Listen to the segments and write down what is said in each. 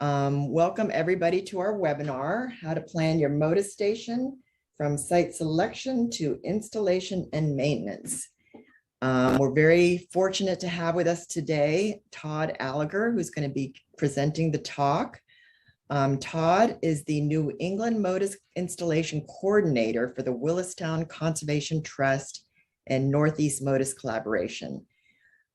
Welcome everybody to our webinar, How to Plan Your Motus Station from Site Selection to Installation and Maintenance. We're very fortunate to have with us today Todd Alleger, who's going to be presenting the talk. Todd is the New England Motus Installation Coordinator for the Willistown Conservation Trust and Northeast Motus Collaboration.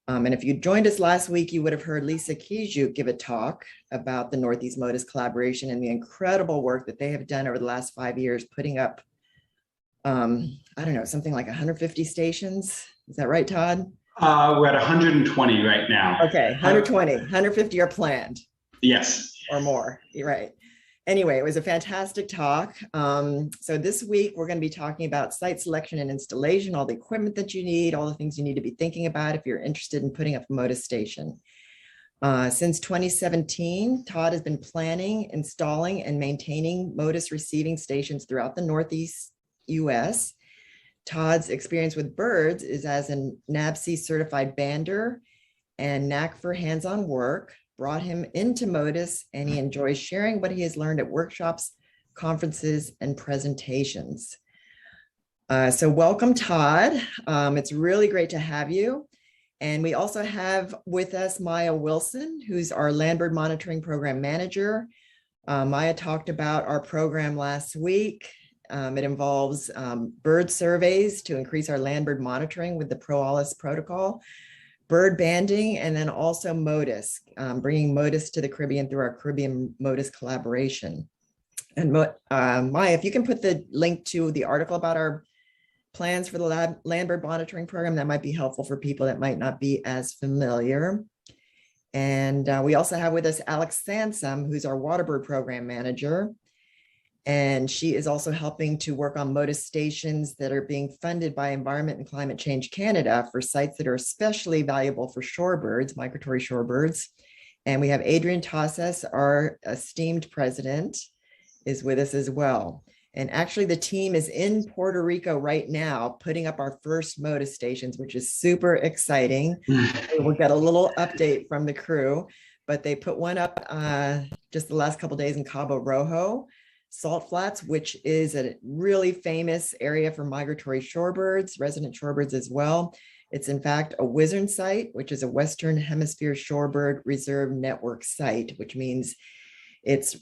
And if you joined us last week, you would have heard Lisa Kijuk give a talk about the Northeast Motus Collaboration and the incredible work that they have done over the last 5 years, putting up, I don't know, something like 150 stations. Is that right, Todd? We're at 120 right now. Okay, 120, 150 are planned. Yes. Or more, you're right. Anyway, it was a fantastic talk. So this week, we're going to be talking about site selection and installation, all the equipment that you need, all the things you need to be thinking about if you're interested in putting up a Motus station. Since 2017, Todd has been planning, installing, and maintaining Motus receiving stations throughout the Northeast US. Todd's experience with birds is as a NABC certified bander and knack for hands-on work brought him into Motus, and he enjoys sharing what he has learned at workshops, conferences, and presentations. So welcome, Todd. It's really great to have you. And we also have with us Maya Wilson, who's our Landbird Monitoring Program Manager. Maya talked about our program last week. It involves bird surveys to increase our landbird monitoring with the Pro-ALIS protocol, bird banding, and then also Motus, bringing Motus to the Caribbean through our Caribbean Motus collaboration. And Maya, if you can put the link to the article about our plans for the Landbird Monitoring Program, that might be helpful for people that might not be as familiar. And we also have with us Alex Sansom, who's our Waterbird Program Manager. And she is also helping to work on Motus stations that are being funded by Environment and Climate Change Canada for sites that are especially valuable for shorebirds, migratory shorebirds. And we have Adrian Tassas, our esteemed president, is with us as well. And actually the team is in Puerto Rico right now, putting up our first Motus stations, which is super exciting. We'll get a little update from the crew, but they put one up just the last couple of days in Cabo Rojo, Salt Flats, which is a really famous area for migratory shorebirds, resident shorebirds as well. It's in fact a WISRN site, which is a Western Hemisphere Shorebird Reserve Network site, which means it's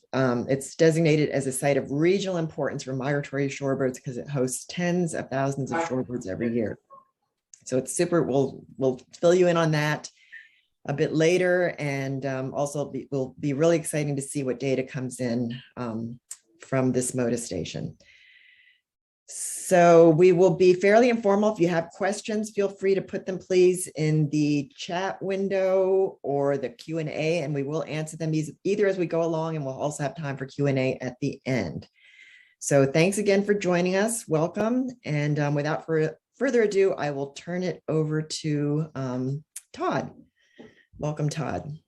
designated as a site of regional importance for migratory shorebirds because it hosts tens of thousands of shorebirds every year. So it's super. We'll fill you in on that a bit later, and also will be really exciting to see what data comes in from this Motus station. So we will be fairly informal. If you have questions, feel free to put them please in the chat window or the Q&A, and we will answer them either as we go along, and we'll also have time for Q&A at the end. So thanks again for joining us. Welcome. And without further ado, I will turn it over to Todd. Welcome, Todd.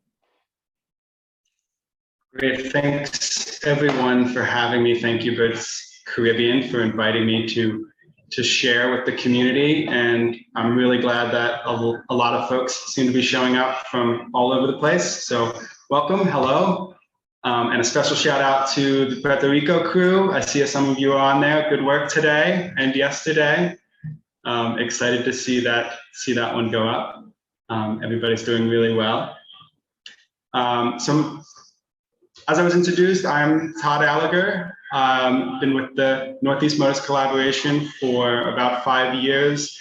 Great. Thanks, everyone, for having me. Thank you, Birds Caribbean, for inviting me to share with the community. And I'm really glad that a lot of folks seem to be showing up from all over the place. So welcome. Hello. And a special shout out to the Puerto Rico crew. I see some of you are on there. Good work today and yesterday. Excited to see that one go up. Everybody's doing really well. As I was introduced, I'm Todd Alleger. Been with the Northeast Motus Collaboration for about 5 years,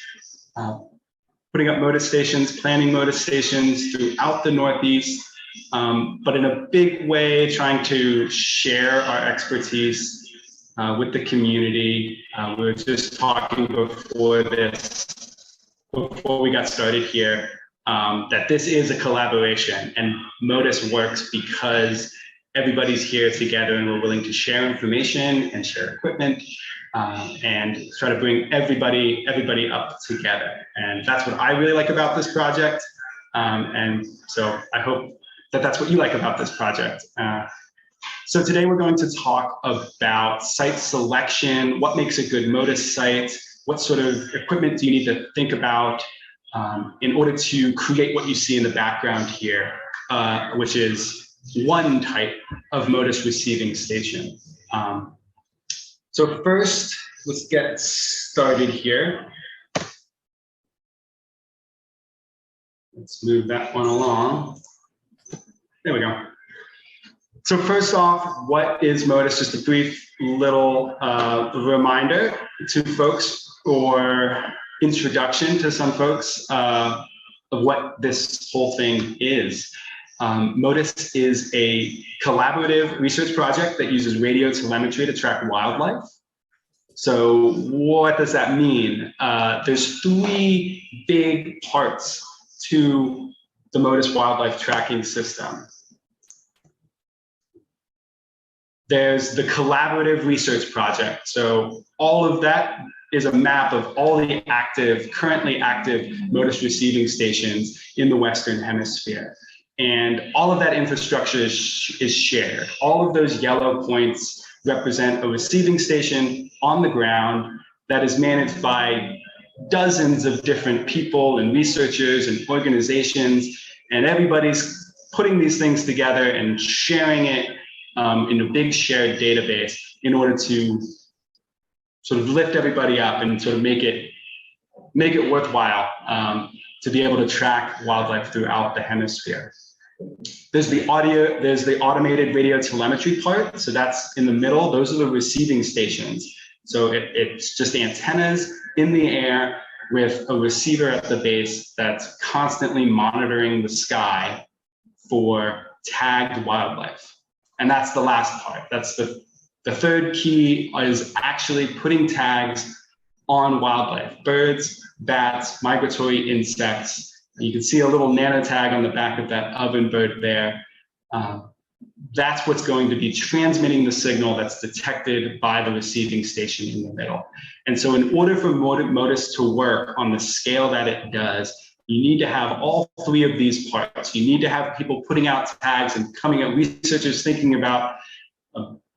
putting up Motus stations, planning Motus stations throughout the Northeast, but in a big way trying to share our expertise with the community. We were just talking before we got started here, that this is a collaboration, and Motus works because everybody's here together and we're willing to share information and share equipment and try to bring everybody up together. And that's what I really like about this project. And so I hope that that's what you like about this project. So today we're going to talk about site selection, what makes a good Motus site, what sort of equipment do you need to think about in order to create what you see in the background here, which is one type of Motus receiving station. So first, let's get started here. Let's move that one along. There we go. So first off, what is Motus? Just a brief little reminder to folks, or introduction to some folks, of what this whole thing is. Motus is a collaborative research project that uses radio telemetry to track wildlife. So what does that mean? There's three big parts to the Motus wildlife tracking system. There's the collaborative research project. So all of that is a map of all the currently active Motus receiving stations in the Western Hemisphere. And all of that infrastructure is shared. All of those yellow points represent a receiving station on the ground that is managed by dozens of different people and researchers and organizations, and everybody's putting these things together and sharing it in a big shared database in order to sort of lift everybody up and sort of make it worthwhile to be able to track wildlife throughout the hemisphere. There's the automated radio telemetry part. So that's in the middle. Those are the receiving stations. So it's just antennas in the air with a receiver at the base that's constantly monitoring the sky for tagged wildlife. And that's the last part. That's the third key, is actually putting tags on wildlife: birds, bats, migratory insects. You can see a little nano tag on the back of that ovenbird there. That's what's going to be transmitting the signal that's detected by the receiving station in the middle. And so in order for Motus to work on the scale that it does, you need to have all three of these parts. You need to have people putting out tags and coming up, researchers thinking about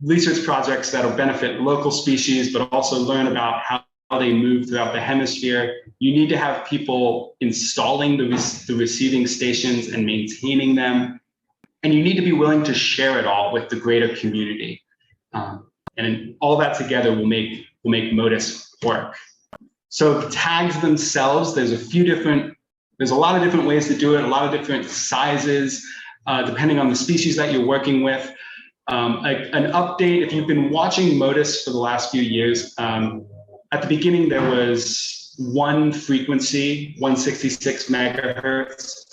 research projects that'll benefit local species, but also learn about how they move throughout the hemisphere. You need to have people installing the receiving stations and maintaining them. And you need to be willing to share it all with the greater community. And all that together will make Motus work. So the tags themselves, there's a lot of different ways to do it, a lot of different sizes, depending on the species that you're working with. An update, if you've been watching Motus for the last few years, at the beginning there was one frequency, 166 megahertz,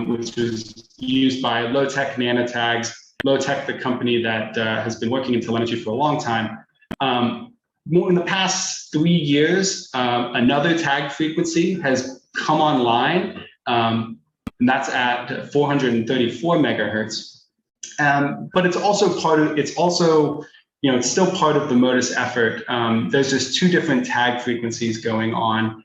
which was used by Low-Tech Nanotags. Low-Tech, the company that has been working in telemetry for a long time. In the past 3 years, another tag frequency has come online, and that's at 434 megahertz. But it's also it's still part of the Motus effort. There's just two different tag frequencies going on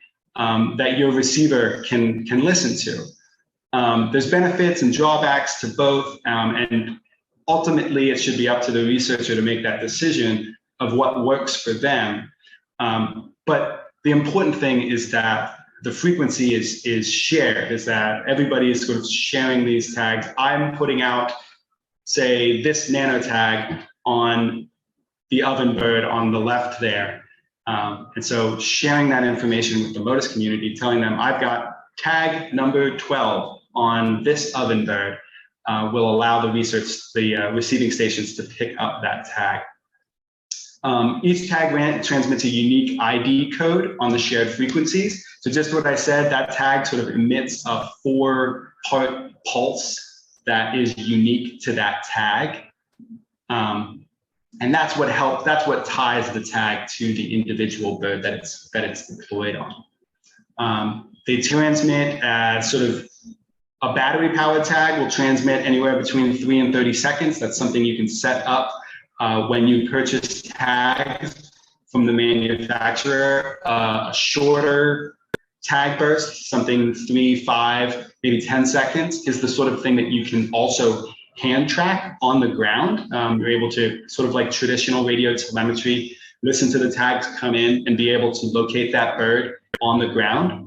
that your receiver can listen to. There's benefits and drawbacks to both, and ultimately it should be up to the researcher to make that decision of what works for them. But the important thing is that the frequency is shared, is that everybody is sort of sharing these tags. I'm putting out, say, this nano tag on the ovenbird on the left there. And so sharing that information with the Motus community, telling them I've got tag number 12 on this ovenbird, will allow the receiving stations to pick up that tag. Each tag transmits a unique ID code on the shared frequencies. So just what I said, that tag sort of emits a 4-part pulse that is unique to that tag. And that's what ties the tag to the individual bird that it's deployed on. They transmit sort of a battery powered tag will transmit anywhere between 3 and 30 seconds. That's something you can set up when you purchase tags from the manufacturer. A shorter tag burst, something 3, 5, maybe 10 seconds, is the sort of thing that you can also hand track on the ground. You're able to, sort of like traditional radio telemetry, listen to the tags come in and be able to locate that bird on the ground.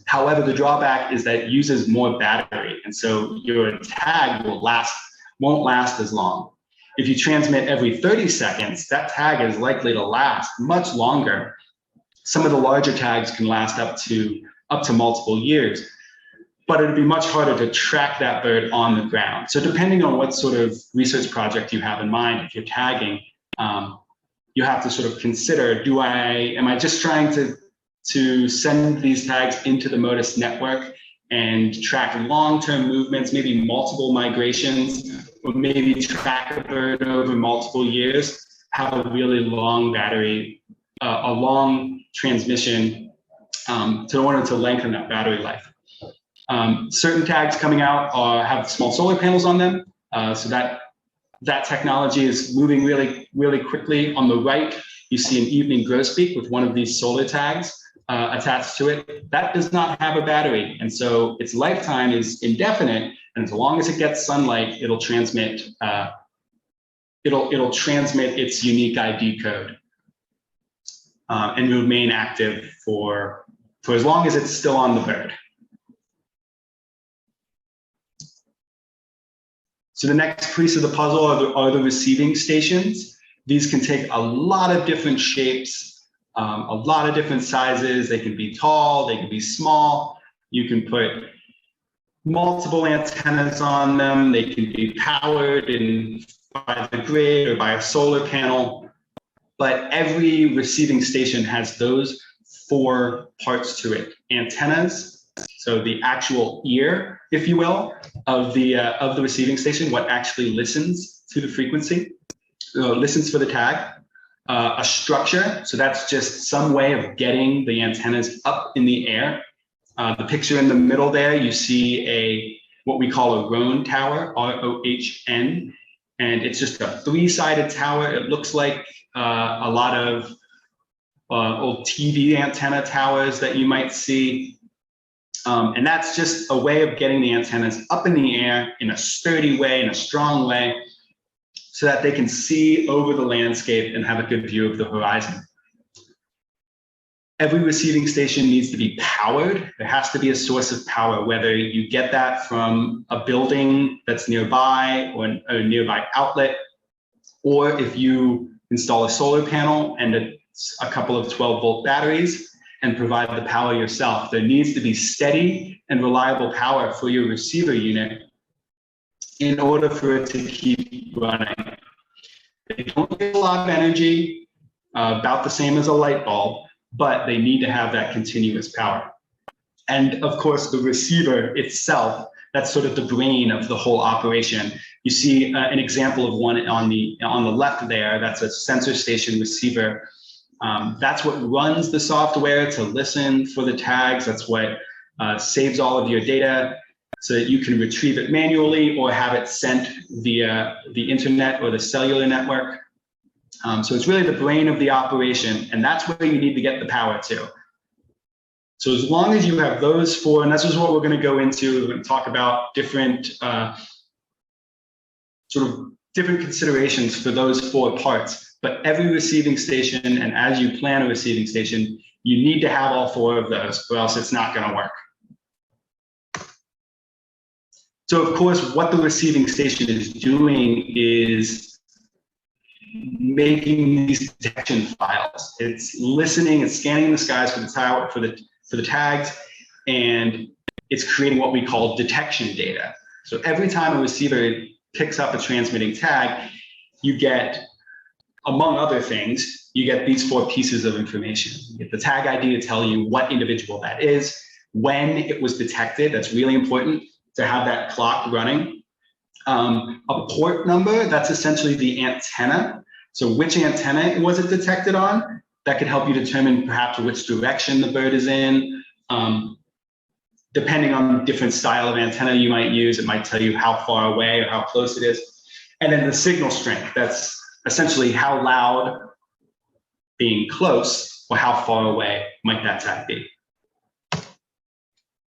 However, the drawback is that it uses more battery. And so your tag will last won't last as long. If you transmit every 30 seconds, that tag is likely to last much longer. Some of the larger tags can last up to multiple years, but it'd be much harder to track that bird on the ground. So depending on what sort of research project you have in mind, if you're tagging, you have to sort of consider, am I just trying to send these tags into the Motus network and track long-term movements, maybe multiple migrations, or maybe track a bird over multiple years, have a really long battery, a long transmission in order to lengthen that battery life. Certain tags coming out have small solar panels on them, so that technology is moving really, really quickly. On the right, you see an evening grosbeak with one of these solar tags attached to it. That does not have a battery, and so its lifetime is indefinite. And as long as it gets sunlight, it'll transmit. It'll transmit its unique ID code and remain active for as long as it's still on the bird. So the next piece of the puzzle are the receiving stations. These can take a lot of different shapes, a lot of different sizes. They can be tall, they can be small. You can put multiple antennas on them. They can be powered by the grid or by a solar panel. But every receiving station has those 4 parts to it: antennas, so the actual ear, if you will, of the receiving station, what actually listens to the frequency, listens for the tag. A structure, so that's just some way of getting the antennas up in the air. The picture in the middle there, you see what we call a Rohn tower, R-O-H-N, and it's just a 3-sided tower. It looks like a lot of old TV antenna towers that you might see. And that's just a way of getting the antennas up in the air in a sturdy way, in a strong way, so that they can see over the landscape and have a good view of the horizon. Every receiving station needs to be powered. There has to be a source of power, whether you get that from a building that's nearby or a nearby outlet, or if you install a solar panel and a couple of 12-volt batteries and provide the power yourself. There needs to be steady and reliable power for your receiver unit in order for it to keep running. They don't get a lot of energy, about the same as a light bulb, but they need to have that continuous power. And of course, the receiver itself, that's sort of the brain of the whole operation. You see an example of one on the left there. That's a sensor station receiver. That's what runs the software to listen for the tags. That's what saves all of your data so that you can retrieve it manually or have it sent via the internet or the cellular network. So it's really the brain of the operation, and that's where you need to get the power to. So as long as you have those 4, and this is what we're going to go into, we're going to talk about different different considerations for those 4 parts. But every receiving station, and as you plan a receiving station, you need to have all 4 of those, or else it's not going to work. So of course, what the receiving station is doing is making these detection files. It's listening, it's scanning the skies for the tags, and it's creating what we call detection data. So every time a receiver picks up a transmitting tag, you get, among other things, you get these 4 pieces of information. You get the tag ID to tell you what individual that is, when it was detected. That's really important to have that clock running. A port number, that's essentially the antenna. So which antenna was it detected on? That could help you determine perhaps which direction the bird is in. Depending on the different style of antenna you might use, it might tell you how far away or how close it is. And then the signal strength, that's essentially how loud being close or how far away might that tag be.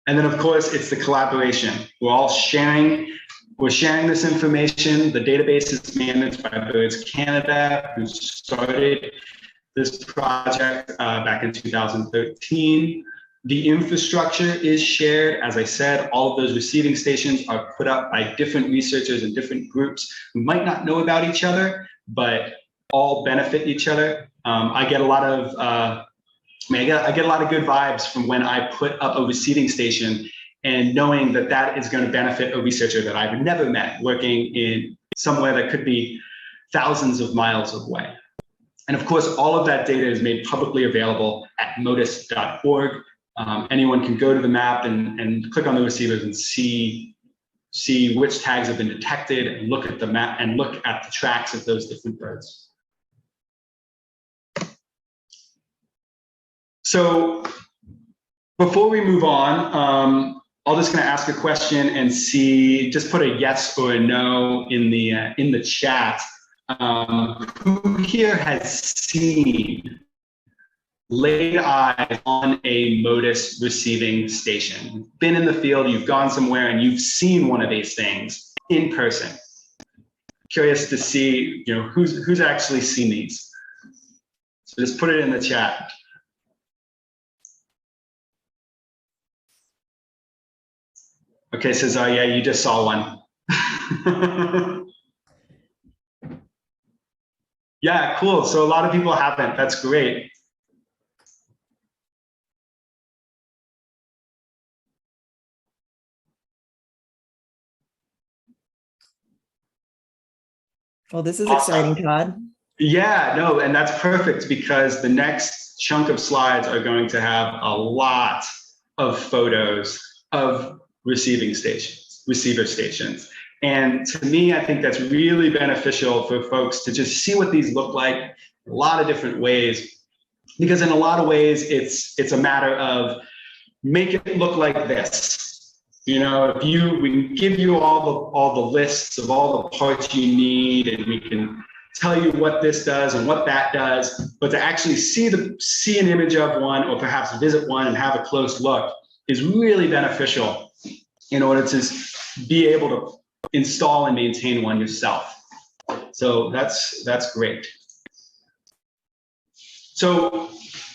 And then of course, it's the collaboration. We're sharing this information. The database is managed by Birds Canada, who started this project back in 2013. The infrastructure is shared. As I said, all of those receiving stations are put up by different researchers and different groups who might not know about each other, but all benefit each other. I get a lot of I get a lot of good vibes from when I put up a receiving station and knowing that that is going to benefit a researcher that I've never met working in somewhere that could be thousands of miles away. And of course, all of that data is made publicly available at motus.org. Anyone can go to the map and click on the receivers and see which tags have been detected and look at the map and look at the tracks of those different birds. So before we move on, I'm just going to ask a question and see, just put a yes or a no in the chat. Who here has seen, laid eyes on a Motus receiving station? Been in the field, you've gone somewhere and you've seen one of these things in person. Curious to see, who's actually seen these. So just put it in the chat. Okay, says, oh yeah, you just saw one. Yeah, cool. So a lot of people haven't. That's great. Well, this is exciting, Todd. Yeah, no, and that's perfect because the next chunk of slides are going to have a lot of photos of receiver stations. And to me, I think that's really beneficial for folks to just see what these look like in a lot of different ways, because in a lot of ways, it's a matter of make it look like this. We can give you all the lists of all the parts you need, and we can tell you what this does and what that does, but to actually see an image of one, or perhaps visit one and have a close look, is really beneficial in order to be able to install and maintain one yourself. So that's great. So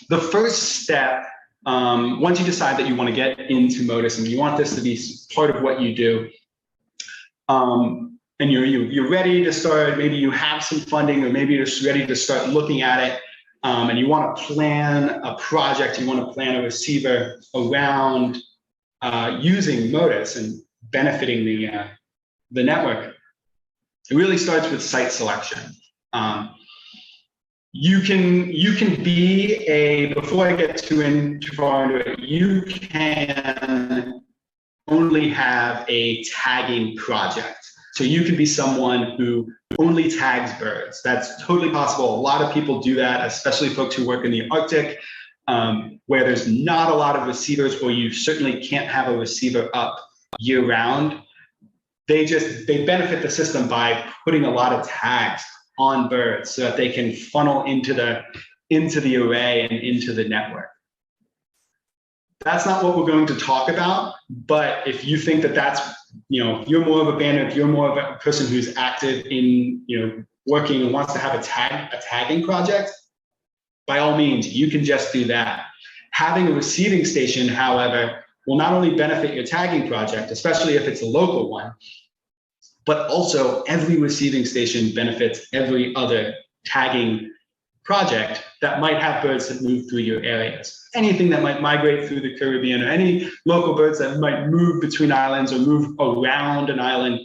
the first step, once you decide that you want to get into Motus and you want this to be part of what you do, and you're ready to start, maybe you have some funding, or maybe you're just ready to start looking at it, and you want to plan a project, you want to plan a receiver around using Motus and benefiting the network. It really starts with site selection. You can be before I get too far into it, you can only have a tagging project. So you can be someone who only tags birds. That's totally possible. A lot of people do that, especially folks who work in the Arctic, where there's not a lot of receivers, or you certainly can't have a receiver up year round. They benefit the system by putting a lot of tags on birds so that they can funnel into the array and into the network. That's not what we're going to talk about, but if you think that that's, if you're more of a bandit, if you're more of a person who's active in, working and wants to have a tagging project, by all means, you can just do that. Having a receiving station, however, will not only benefit your tagging project, especially if it's a local one, but also every receiving station benefits every other tagging project that might have birds that move through your areas. Anything that might migrate through the Caribbean, or any local birds that might move between islands or move around an island,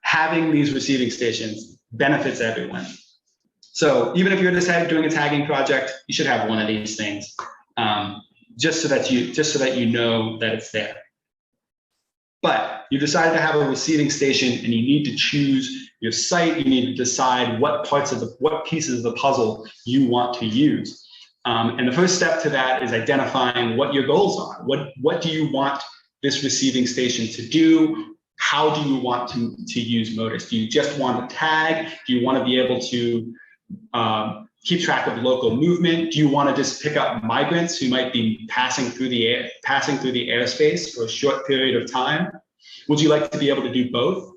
having these receiving stations benefits everyone. So even if you're just doing a tagging project, you should have one of these things, just so that you know that it's there. But you decided to have a receiving station, and you need to choose your site. You need to decide what pieces of the puzzle you want to use. And the first step to that is identifying what your goals are. What do you want this receiving station to do? How do you want to use Motus? Do you just want to tag? Do you want to be able to keep track of local movement? Do you want to just pick up migrants who might be passing through the airspace for a short period of time? Would you like to be able to do both?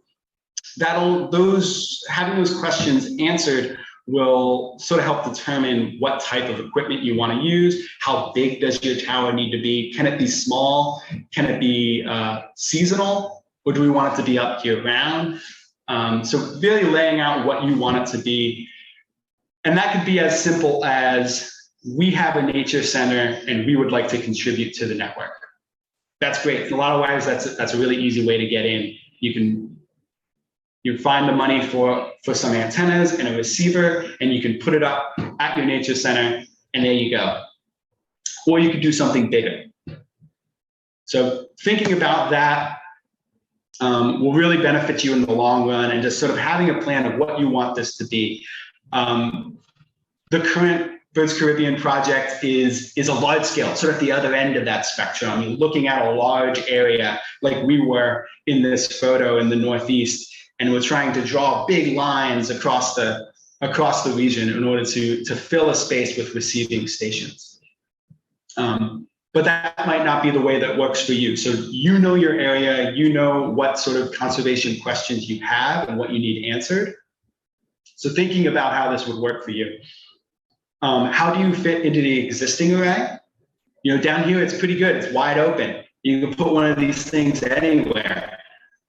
Having those questions answered will sort of help determine what type of equipment you want to use. How big does your tower need to be? Can it be small? Can it be seasonal? Or do we want it to be up year round? So really laying out what you want it to be. And that could be as simple as, we have a nature center and we would like to contribute to the network. That's great. In a lot of ways, that's a really easy way to get in. You find the money for some antennas and a receiver, and you can put it up at your nature center, and there you go. Or you could do something bigger. So thinking about that will really benefit you in the long run, and just sort of having a plan of what you want this to be. The current Birds Caribbean project is a large scale, sort of the other end of that spectrum. You're looking at a large area like we were in this photo in the Northeast, and we're trying to draw big lines across the region in order to fill a space with receiving stations. But that might not be the way that works for you. So you know your area, you know what sort of conservation questions you have and what you need answered. So thinking about how this would work for you. How do you fit into the existing array? You know, down here it's pretty good, it's wide open. You can put one of these things anywhere.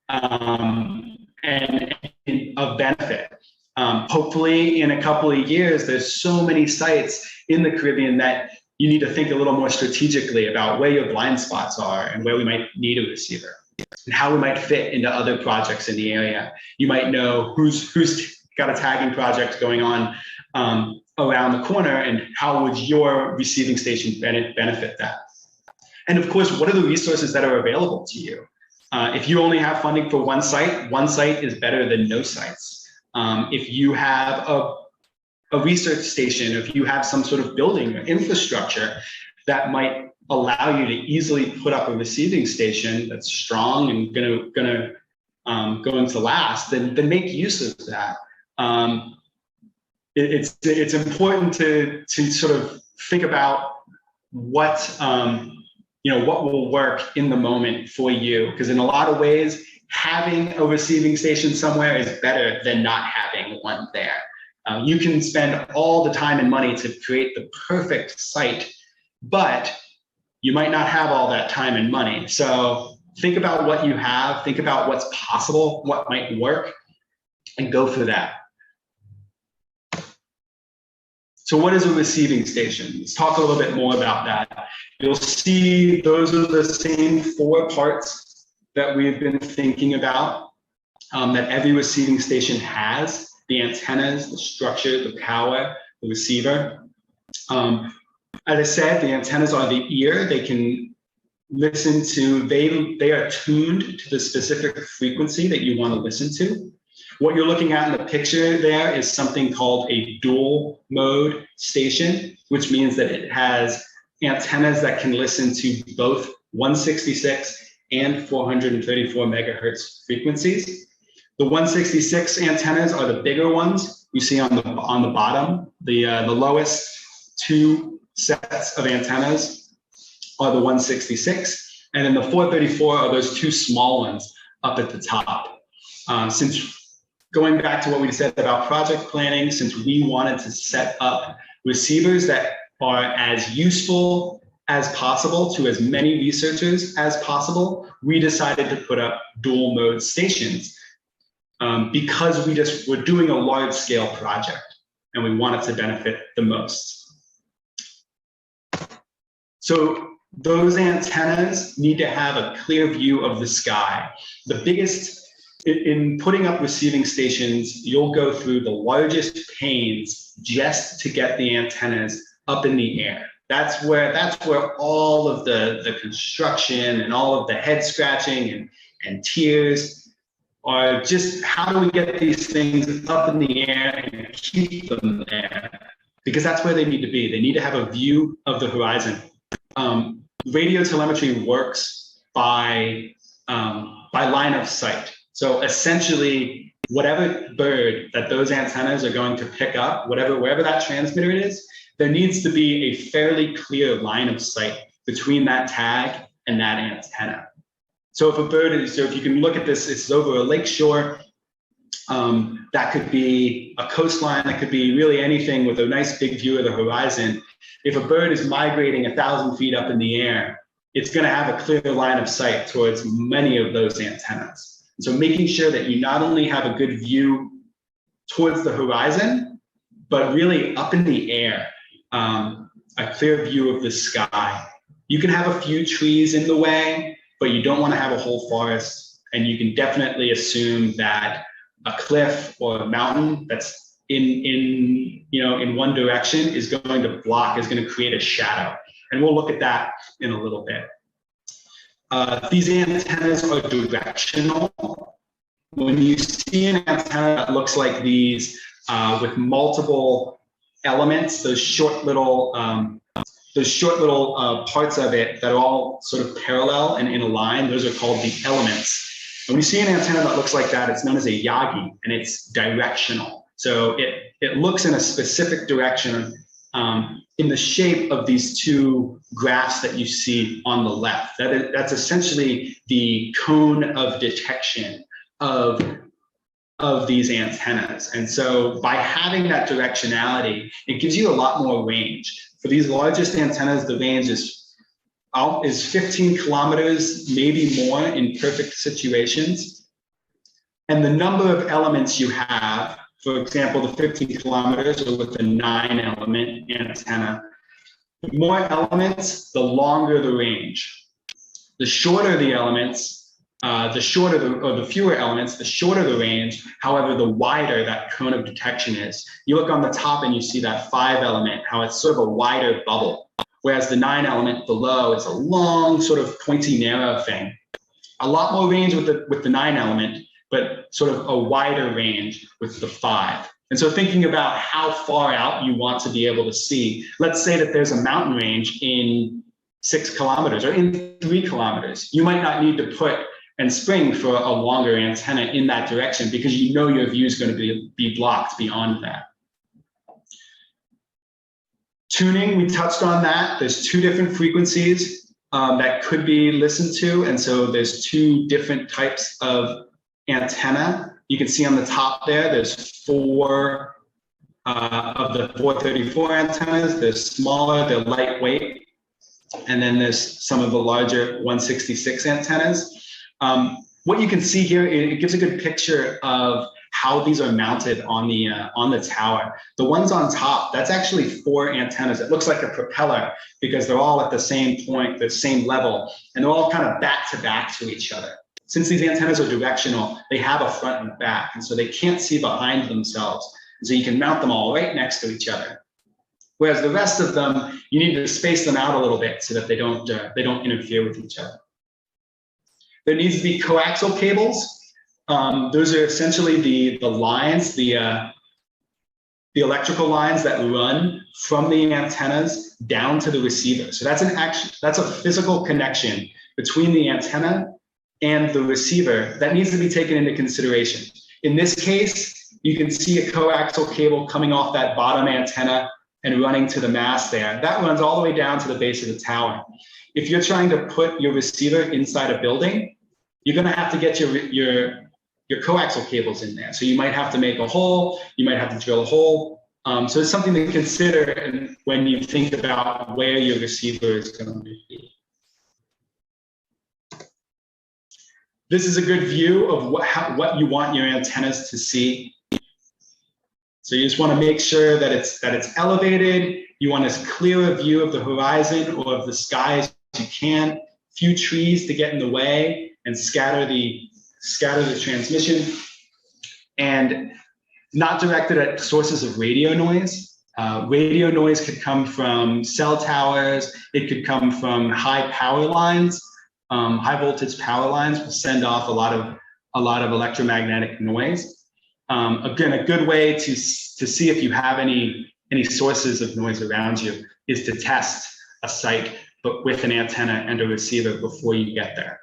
And of benefit. Hopefully in a couple of years, there's so many sites in the Caribbean that you need to think a little more strategically about where your blind spots are and where we might need a receiver and how we might fit into other projects in the area. You might know who's got a tagging project going on around the corner, and how would your receiving station benefit that? And of course, what are the resources that are available to you? If you only have funding for one site is better than no sites. If you have a research station, if you have some sort of building or infrastructure that might allow you to easily put up a receiving station that's strong and going to last, then make use of that. It's important to sort of think about what what will work in the moment for you, because in a lot of ways, having a receiving station somewhere is better than not having one there. You can spend all the time and money to create the perfect site, but you might not have all that time and money. So think about what you have, think about what's possible, what might work, and go for that. So what is a receiving station? Let's talk a little bit more about that. You'll see those are the same 4 parts that we've been thinking about, that every receiving station has: the antennas, the structure, the power, the receiver. As I said, the antennas are the ear. They can listen to, they are tuned to the specific frequency that you want to listen to. What you're looking at in the picture there is something called a dual mode station, which means that it has antennas that can listen to both 166 and 434 megahertz frequencies. The 166 antennas are the bigger ones you see on the bottom. The lowest 2 sets of antennas are the 166, and then the 434 are those 2 small ones up at the top. Since going back to what we said about project planning, since we wanted to set up receivers that are as useful as possible to as many researchers as possible, we decided to put up dual mode stations because we're doing a large scale project and we want it to benefit the most. So those antennas need to have a clear view of the sky. The biggest, in putting up receiving stations, you'll go through the largest pains just to get the antennas up in the air. That's where all of the construction and all of the head scratching and tears are. Just how do we get these things up in the air and keep them there? Because that's where they need to be. They need to have a view of the horizon. Radio telemetry works by line of sight. So essentially, whatever bird that those antennas are going to pick up, wherever that transmitter is, there needs to be a fairly clear line of sight between that tag and that antenna. So if a bird is, so if you can look at this, it's over a lake shore, That could be a coastline. That could be really anything with a nice big view of the horizon. If a bird is migrating 1,000 feet up in the air, it's going to have a clear line of sight towards many of those antennas. So making sure that you not only have a good view towards the horizon, but really up in the air, a clear view of the sky. You can have a few trees in the way, but you don't want to have a whole forest. And you can definitely assume that a cliff or a mountain that's in one direction is going to create a shadow. And we'll look at that in a little bit. These antennas are directional. When you see an antenna that looks like these with multiple elements, those short little parts of it that are all sort of parallel and in a line, those are called the elements. When you see an antenna that looks like that, it's known as a yagi, and it's directional. So it looks in a specific direction in the shape of these two graphs that you see on the left. That's essentially the cone of detection of these antennas. And so by having that directionality, it gives you a lot more range. For these largest antennas, the range is 15 kilometers, maybe more in perfect situations. And the number of elements you have, for example, the 15 kilometers or with the 9-element antenna, the more elements, the longer the range. The shorter the elements, the fewer elements, the shorter the range. However, the wider that cone of detection is. You look on the top and you see that 5-element, how it's sort of a wider bubble. Whereas the 9-element below is a long, sort of pointy, narrow thing. A lot more range with the 9-element, but sort of a wider range with the 5. And so thinking about how far out you want to be able to see, let's say that there's a mountain range in 6 kilometers or in 3 kilometers. You might not need to put and spring for a longer antenna in that direction because you know your view is going to be blocked beyond that. Tuning, we touched on that. There's 2 different frequencies that could be listened to. And so there's 2 different types of antenna. You can see on the top there, there's 4 of the 434 antennas. They're smaller, they're lightweight. And then there's some of the larger 166 antennas. What you can see here, it gives a good picture of how these are mounted on the tower. The ones on top, that's actually 4 antennas. It looks like a propeller because they're all at the same point, the same level, and they're all kind of back to back to each other. Since these antennas are directional, they have a front and back, and so they can't see behind themselves. And so you can mount them all right next to each other. Whereas the rest of them, you need to space them out a little bit so that they don't interfere with each other. There needs to be coaxial cables. Those are essentially the lines, the electrical lines that run from the antennas down to the receiver. So that's a physical connection between the antenna and the receiver that needs to be taken into consideration. In this case, you can see a coaxial cable coming off that bottom antenna and running to the mast there. That runs all the way down to the base of the tower. If you're trying to put your receiver inside a building, you're going to have to get your coaxial cables in there. So you might have to make a hole, you might have to drill a hole. So it's something to consider when you think about where your receiver is going to be. This is a good view of what you want your antennas to see. So you just want to make sure that it's elevated. You want as clear a view of the horizon or of the sky as you can. Few trees to get in the way and scatter the transmission, and not directed at sources of radio noise. Radio noise could come from cell towers. It could come from high power lines. High voltage power lines will send off a lot of electromagnetic noise. Again, a good way to see if you have any sources of noise around you is to test a site, but with an antenna and a receiver before you get there.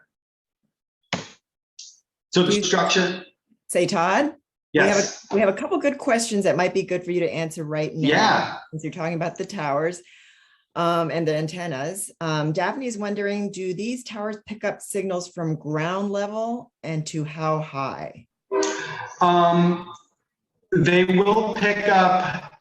So the structure. Say, Todd? Yes. We have a couple good questions that might be good for you to answer right now. Yeah. Since you're talking about the towers and the antennas. Daphne is wondering, do these towers pick up signals from ground level and to how high? They will pick up,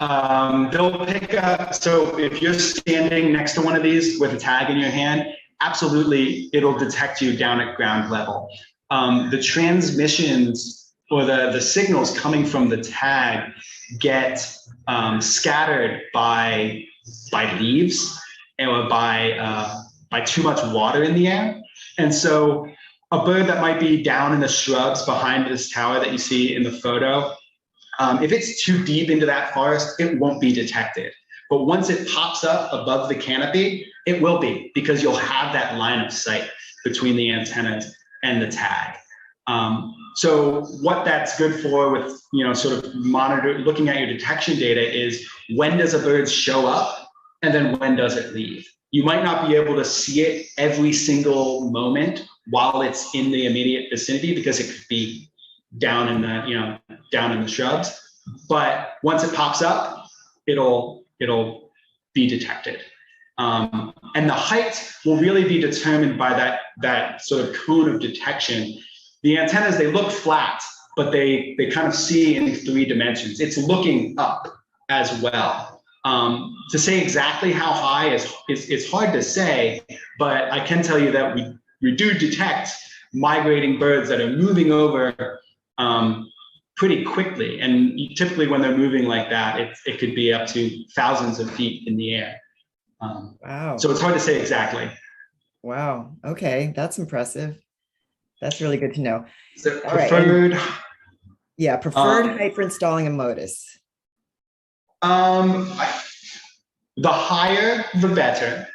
they'll pick up, so if you're standing next to one of these with a tag in your hand, absolutely, it'll detect you down at ground level. The transmissions or the signals coming from the tag get scattered by leaves or by too much water in the air. And so a bird that might be down in the shrubs behind this tower that you see in the photo, if it's too deep into that forest, it won't be detected. But once it pops up above the canopy, it will be, because you'll have that line of sight between the antennas and the tag. So what that's good for with, sort of looking at your detection data is, when does a bird show up and then when does it leave? You might not be able to see it every single moment while it's in the immediate vicinity, because it could be down in the shrubs, but once it pops up, it'll be detected. And the height will really be determined by that sort of cone of detection. The antennas, they look flat, but they kind of see in 3 dimensions. It's looking up as well. To say exactly how high is hard to say, but I can tell you that we do detect migrating birds that are moving over pretty quickly. And typically when they're moving like that, it could be up to thousands of feet in the air. Wow. So it's hard to say exactly. Wow. Okay. That's impressive. That's really good to know. So All right. preferred. Preferred height for installing a Motus. The higher, the better,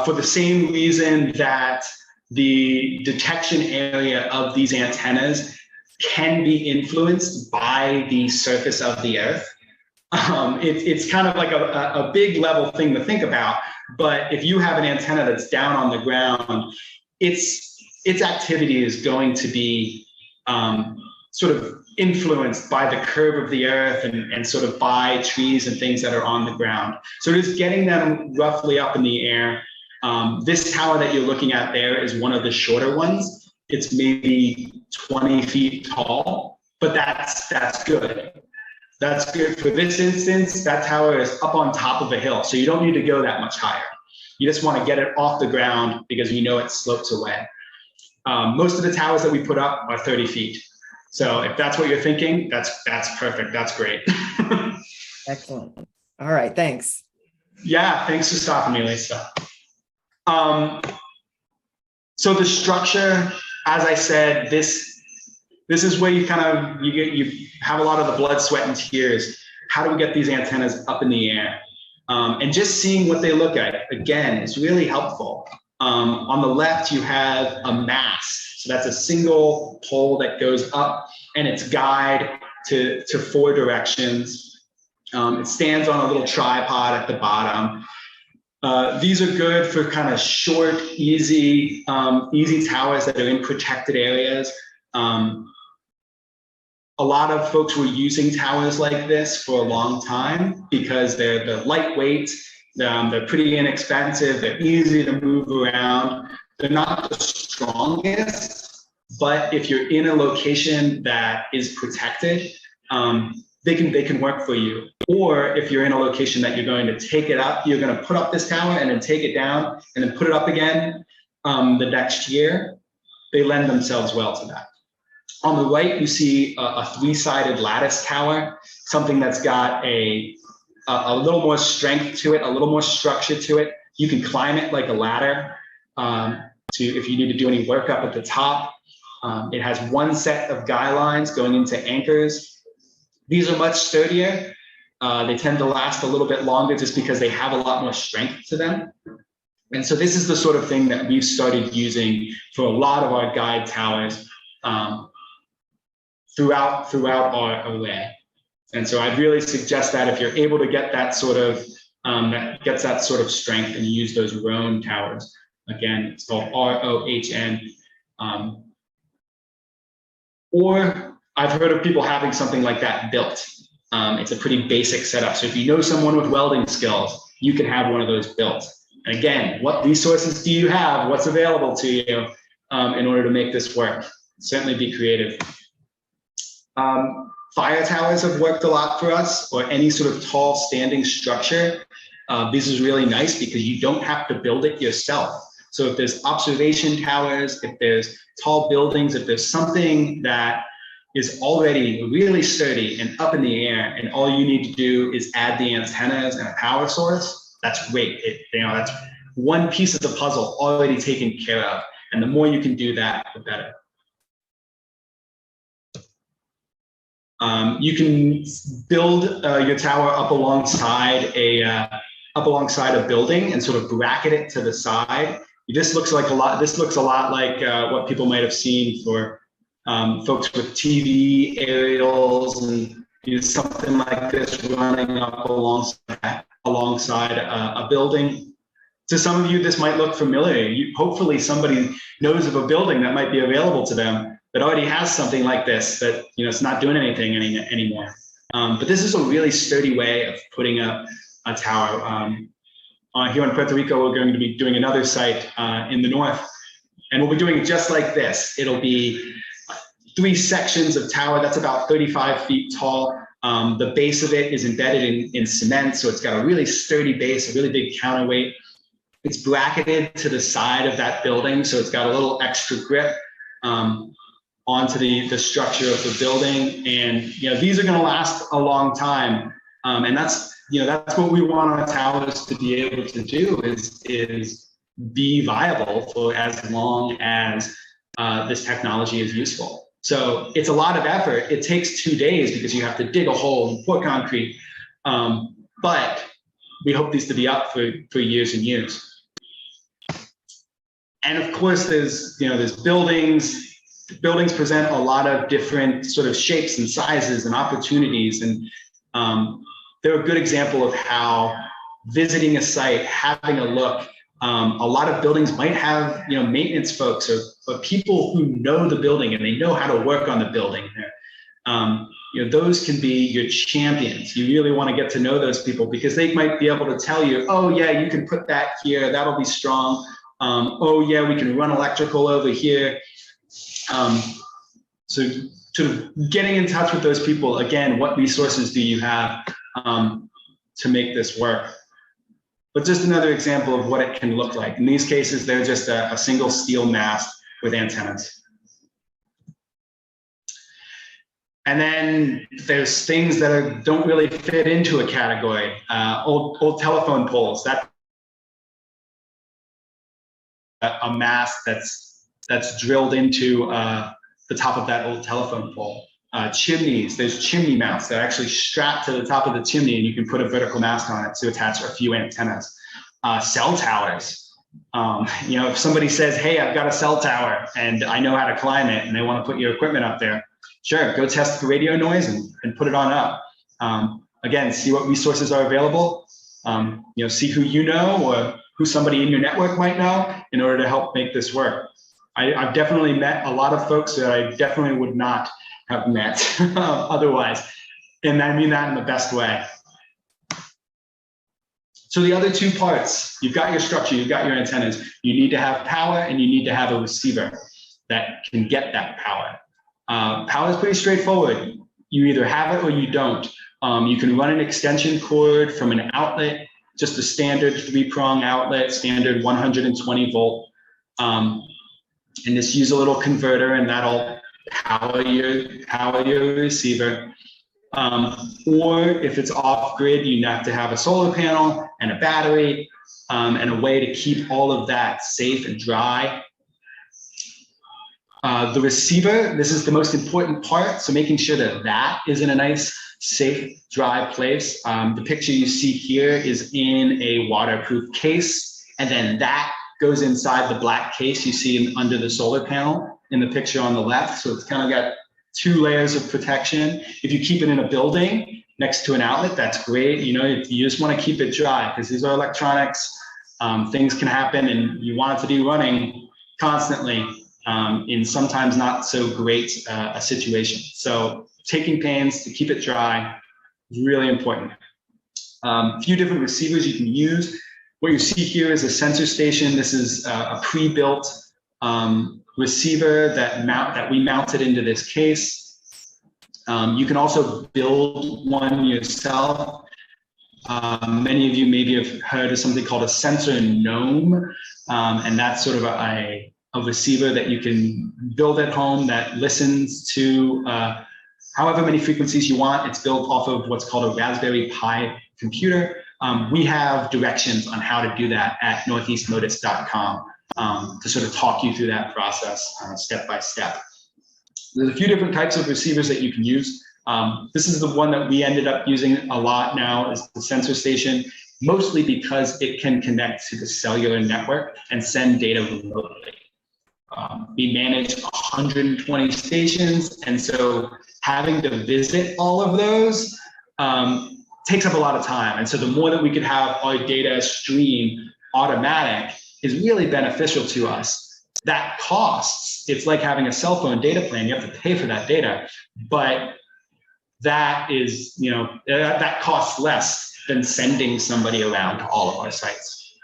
for the same reason that the detection area of these antennas can be influenced by the surface of the earth. It's kind of like a big level thing to think about, but if you have an antenna that's down on the ground, its activity is going to be sort of influenced by the curve of the earth and sort of by trees and things that are on the ground. So just getting them roughly up in the air. This tower that you're looking at there is one of the shorter ones. It's maybe 20 feet tall, but that's good. That's good for this instance. That tower is up on top of a hill, so you don't need to go that much higher. You just want to get it off the ground because you know it slopes away. Most of the towers that we put up are 30 feet. So if that's what you're thinking, that's perfect. That's great. Excellent. All right, thanks. Yeah, thanks for stopping me, Lisa. So the structure, as I said, this is where you have a lot of the blood, sweat, and tears. How do we get these antennas up in the air? And just seeing what they look at, again, is really helpful. On the left, you have a mast. So that's a single pole that goes up, and it's guide to 4 directions. It stands on a little tripod at the bottom. These are good for kind of short, easy towers that are in protected areas. A lot of folks were using towers like this for a long time because they're lightweight, they're pretty inexpensive, they're easy to move around. They're not the strongest, but if you're in a location that is protected, they can work for you. Or if you're in a location that you're going to take it up, you're going to put up this tower and then take it down and then put it up again the next year, they lend themselves well to that. On the right, you see a 3-sided lattice tower, something that's got a little more strength to it, a little more structure to it. You can climb it like a ladder if you need to do any work up at the top. It has 1 set of guy lines going into anchors. These are much sturdier. They tend to last a little bit longer just because they have a lot more strength to them. And so this is the sort of thing that we've started using for a lot of our guide towers throughout our array. And so I'd really suggest that if you're able to get that sort of, that gets that sort of strength, and use those Rohn towers. Again, it's called ROHN. Or I've heard of people having something like that built. It's a pretty basic setup. So if you know someone with welding skills, you can have one of those built. And again, what resources do you have? What's available to you in order to make this work? Certainly be creative. Fire towers have worked a lot for us, or any sort of tall standing structure. This is really nice because you don't have to build it yourself. So if there's observation towers, if there's tall buildings, if there's something that is already really sturdy and up in the air, and all you need to do is add the antennas and a power source, that's great. That's one piece of the puzzle already taken care of. And the more you can do that, the better. You can build your tower up alongside a building and sort of bracket it to the side. This looks a lot like what people might have seen for folks with TV aerials, and something like this running up alongside a building. To some of you, this might look familiar. Hopefully somebody knows of a building that might be available to them that already has something like this, that it's not doing anything anymore. But this is a really sturdy way of putting up a tower. Here in Puerto Rico, we're going to be doing another site in the north, and we'll be doing it just like this. It'll be 3 sections of tower that's about 35 feet tall. The base of it is embedded in cement, so it's got a really sturdy base, a really big counterweight. It's bracketed to the side of that building, so it's got a little extra grip onto the structure of the building. And these are going to last a long time, and that's what we want our towers to be able to do, is be viable for as long as this technology is useful. So it's a lot of effort. It takes 2 days because you have to dig a hole and pour concrete, but we hope these to be up for years and years. And of course, there's buildings. Buildings present a lot of different sort of shapes and sizes and opportunities, and they're a good example of how visiting a site, having a look. A lot of buildings might have maintenance folks or people who know the building and they know how to work on the building. Those can be your champions. You really want to get to know those people because they might be able to tell you, oh yeah, you can put that here, that'll be strong. Oh yeah, we can run electrical over here. So sort of getting in touch with those people, again, what resources do you have to make this work? But just another example of what it can look like. In these cases, they're just a single steel mast with antennas. And then there's things that don't really fit into a category. Old telephone poles. That a mast that's drilled into the top of that old telephone pole. Chimneys, there's chimney mounts that are actually strapped to the top of the chimney, and you can put a vertical mast on it to attach a few antennas. Cell towers. If somebody says, hey, I've got a cell tower and I know how to climb it, and they want to put your equipment up there, sure, go test the radio noise and put it on up. Again, see what resources are available. See who you know or who somebody in your network might know in order to help make this work. I've definitely met a lot of folks that I definitely would not have met otherwise. And I mean that in the best way. So the other 2 parts, you've got your structure, you've got your antennas, you need to have power and you need to have a receiver that can get that power. Power is pretty straightforward. You either have it or you don't. You can run an extension cord from an outlet, just a standard 3-prong outlet, standard 120 volt. And just use a little converter and that'll power your receiver. Or if it's off grid, you have to have a solar panel and a battery and a way to keep all of that safe and dry. The receiver, this is the most important part. So making sure that is in a nice, safe, dry place. The picture you see here is in a waterproof case, and then that goes inside the black case you see under the solar panel in the picture on the left. So it's kind of got 2 layers of protection. If you keep it in a building next to an outlet, that's great. You just want to keep it dry because these are electronics. Things can happen and you want it to be running constantly in sometimes not so great a situation. So taking pains to keep it dry is really important. A few different receivers you can use. What you see here is a sensor station. This is a pre-built receiver that we mounted into this case. You can also build one yourself. Many of you maybe have heard of something called a sensor gnome, and that's sort of a receiver that you can build at home that listens to however many frequencies you want. It's built off of what's called a Raspberry Pi computer. We have directions on how to do that at northeastmotus.com to sort of talk you through that process step by step. There's a few different types of receivers that you can use. This is the one that we ended up using a lot now, is the sensor station, mostly because it can connect to the cellular network and send data remotely. We manage 120 stations, and so having to visit all of those takes up a lot of time. And so the more that we could have our data stream automatic is really beneficial to us. That costs. It's like having a cell phone data plan. You have to pay for that data, but that is, that costs less than sending somebody around to all of our sites.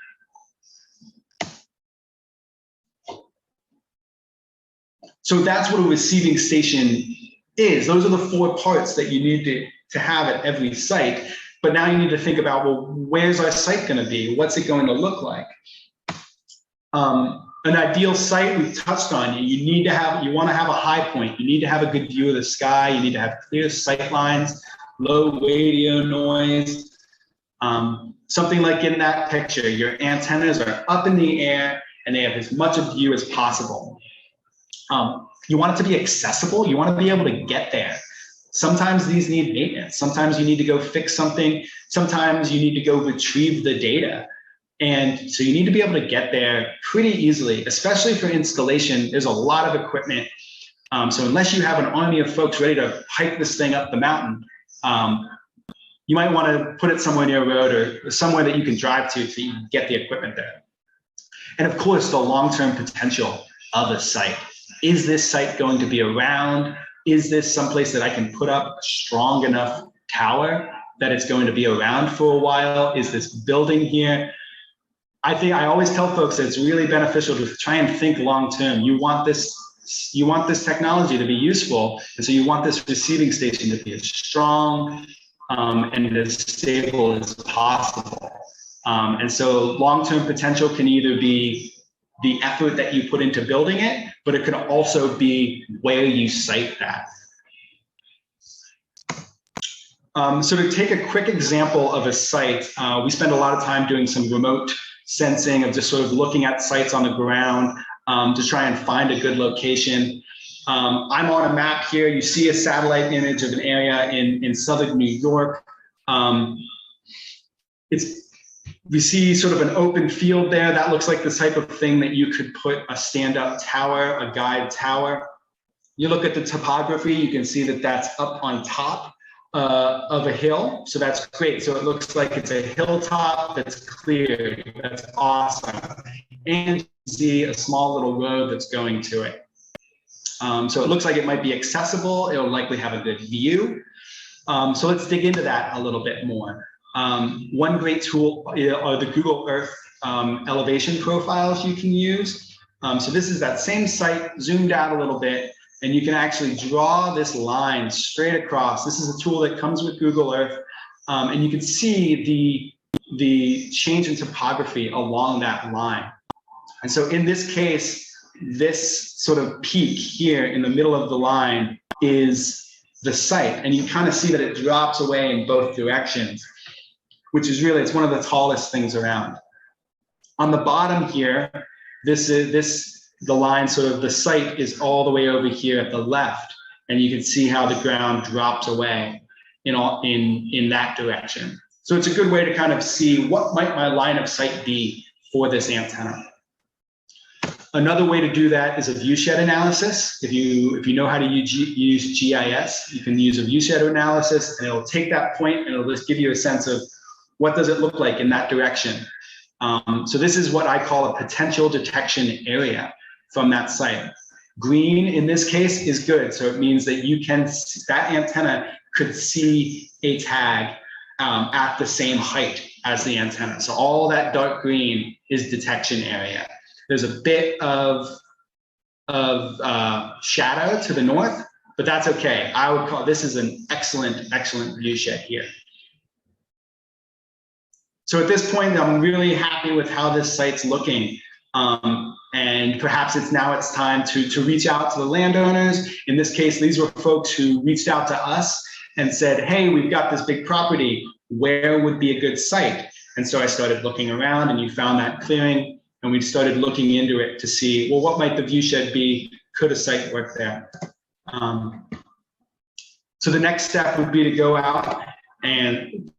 So that's what a receiving station is. Those are the 4 parts that you need to have at every site. But now you need to think about, well, where's our site going to be? What's it going to look like? An ideal site we've touched on. You want to have a high point. You need to have a good view of the sky. You need to have clear sight lines, low radio noise. Something like in that picture, your antennas are up in the air and they have as much of view as possible. You want it to be accessible. You want to be able to get there. Sometimes these need maintenance. Sometimes you need to go fix something. Sometimes you need to go retrieve the data. And so you need to be able to get there pretty easily, especially for installation. There's a lot of equipment. So unless you have an army of folks ready to hike this thing up the mountain, you might want to put it somewhere near a road or somewhere that you can drive to so you can get the equipment there. And of course, the long-term potential of a site. Is this site going to be around? Is this someplace that I can put up a strong enough tower that it's going to be around for a while? Is this building here? I always tell folks that it's really beneficial to try and think long-term. You want this technology to be useful, and so you want this receiving station to be as strong and as stable as possible. And so long-term potential can either be the effort that you put into building it, but it could also be where you site that. So to take a quick example of a site, we spend a lot of time doing some remote sensing of just sort of looking at sites on the ground to try and find a good location. I'm on a map here. You see a satellite image of an area in southern New York. We see sort of an open field there. That looks like the type of thing that you could put a stand-up tower, a guide tower. You look at the topography, you can see that that's up on top of a hill. So that's great. So it looks like it's a hilltop that's clear. That's awesome. And you see a small little road that's going to it. So it looks like it might be accessible. It'll likely have a good view. So let's dig into that a little bit more. One great tool are the Google Earth elevation profiles you can use. So this is that same site zoomed out a little bit, and you can actually draw this line straight across. This is a tool that comes with Google Earth, and you can see the change in topography along that line. And so in this case, this sort of peak here in the middle of the line is the site, and you kind of see that it drops away in both directions, which is really, it's one of the tallest things around. On the bottom here, the line, sort of the site is all the way over here at the left, and you can see how the ground drops away in that direction. So it's a good way to kind of see what might my line of sight be for this antenna. Another way to do that is a viewshed analysis. If you know how to use GIS, you can use a viewshed analysis, and it'll take that point and it'll just give you a sense of what does it look like in that direction. So this is what I call a potential detection area from that site. Green in this case is good. So it means that that antenna could see a tag at the same height as the antenna. So all that dark green is detection area. There's a bit of shadow to the north. but that's okay. I would call this is an excellent, excellent view shed here. So at this point, I'm really happy with how this site's looking. And perhaps it's time to reach out to the landowners. In this case, these were folks who reached out to us and said, hey, we've got this big property. Where would be a good site? And so I started looking around, and you found that clearing, and we started looking into it to see, well, what might the view shed be? Could a site work there? So the next step would be to go out and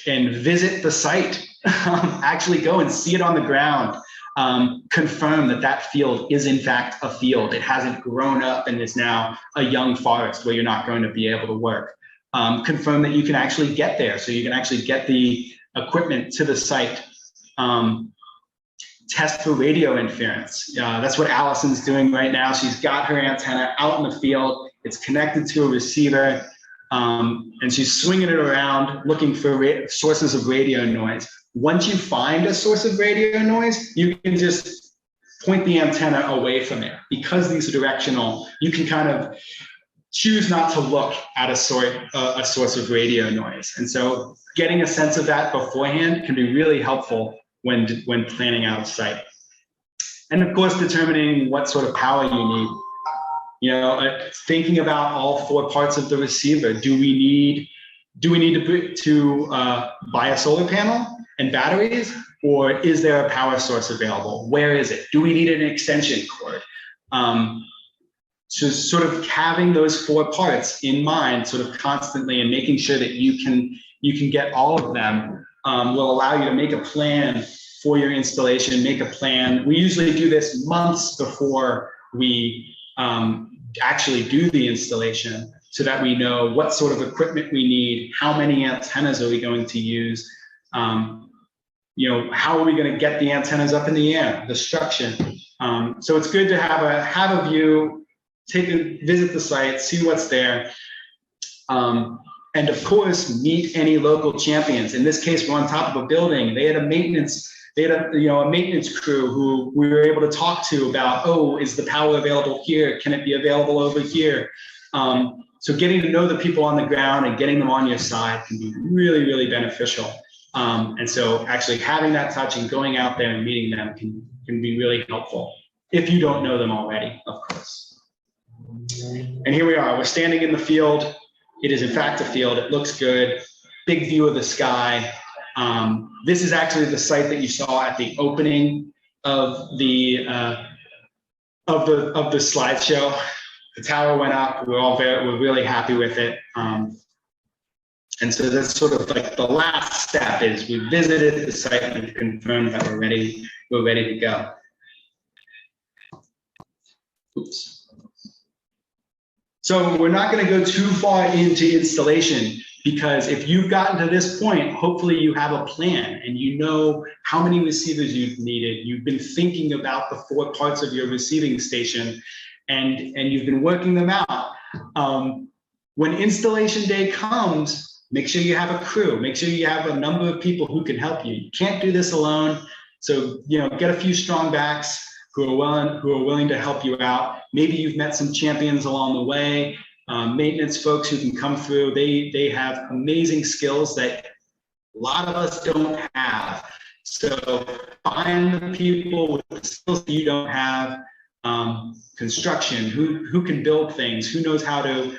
visit the site, actually go and see it on the ground, confirm that that field is in fact a field. It hasn't grown up and is now a young forest where you're not going to be able to work. Confirm that you can actually get there, so you can actually get the equipment to the site. Test for radio interference. That's what Allison's doing right now. She's got her antenna out in the field. It's connected to a receiver, and she's swinging it around looking for sources of radio noise. Once you find a source of radio noise, you can just point the antenna away from it. Because these are directional, you can kind of choose not to look at a source of radio noise. And so getting a sense of that beforehand can be really helpful when planning out a site. And of course, determining what sort of power you need. Thinking about all 4 parts of the receiver. Do we need to buy a solar panel and batteries, or is there a power source available? Where is it? Do we need an extension cord? So sort of having those 4 parts in mind, sort of constantly, and making sure that you can get all of them will allow you to make a plan for your installation. Make a plan. We usually do this months before we actually do the installation, so that we know what sort of equipment we need, how many antennas are we going to use, how are we going to get the antennas up in the air, the structure. So it's good to have a view, visit the site, see what's there, and of course meet any local champions. In this case, we're on top of a building. They had a maintenance crew who we were able to talk to about, oh, is the power available here? Can it be available over here? So getting to know the people on the ground and getting them on your side can be really, really beneficial. And so actually having that touch and going out there and meeting them can be really helpful, if you don't know them already, of course. And here we are, we're standing in the field. It is in fact a field, it looks good, big view of the sky. This is actually the site that you saw at the opening of the slideshow. The tower went up. We're really happy with it. And so that's sort of like the last step is we visited the site and confirmed that we're ready to go. Oops. So we're not going to go too far into installation, because if you've gotten to this point, hopefully you have a plan and you know how many receivers you've needed. You've been thinking about the 4 parts of your receiving station, and you've been working them out. When installation day comes, make sure you have a crew. Make sure you have a number of people who can help you. You can't do this alone. So get a few strong backs who are willing to help you out. Maybe you've met some champions along the way. Maintenance folks who can come through. They have amazing skills that a lot of us don't have. So find the people with the skills that you don't have. Construction, who can build things, who knows how to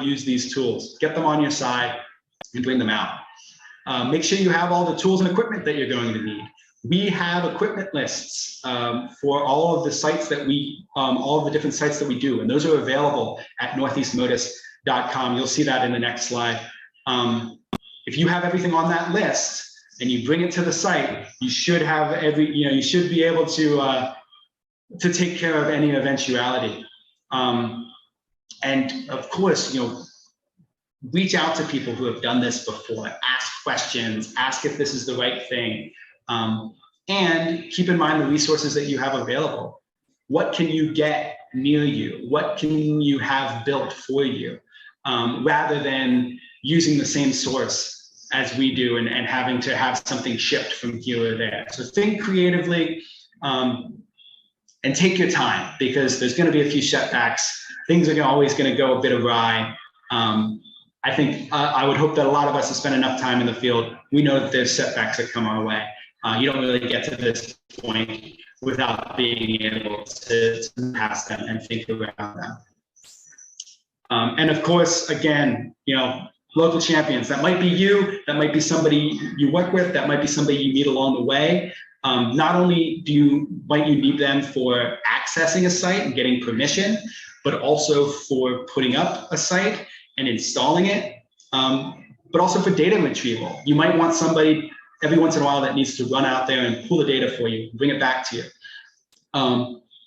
use these tools. Get them on your side and bring them out. Make sure you have all the tools and equipment that you're going to need. We have equipment lists for all of the sites that all of the different sites that we do, and those are available at northeastmotus.com. You'll see that in the next slide. If you have everything on that list and you bring it to the site, you should have you should be able to take care of any eventuality. And of course, reach out to people who have done this before. Ask questions. Ask if this is the right thing. And keep in mind the resources that you have available. What can you get near you? What can you have built for you? Rather than using the same source as we do and having to have something shipped from here or there. So think creatively and take your time, because there's going to be a few setbacks. things are always going to go a bit awry. I think I would hope that a lot of us have spent enough time in the field. We know that there's setbacks that come our way. You don't really get to this point without being able to pass them and think around them. And of course, again, local champions. That might be you, that might be somebody you work with, that might be somebody you meet along the way. Not only might you need them for accessing a site and getting permission, but also for putting up a site and installing it, but also for data retrieval. You might want somebody every once in a while that needs to run out there and pull the data for you, bring it back to you.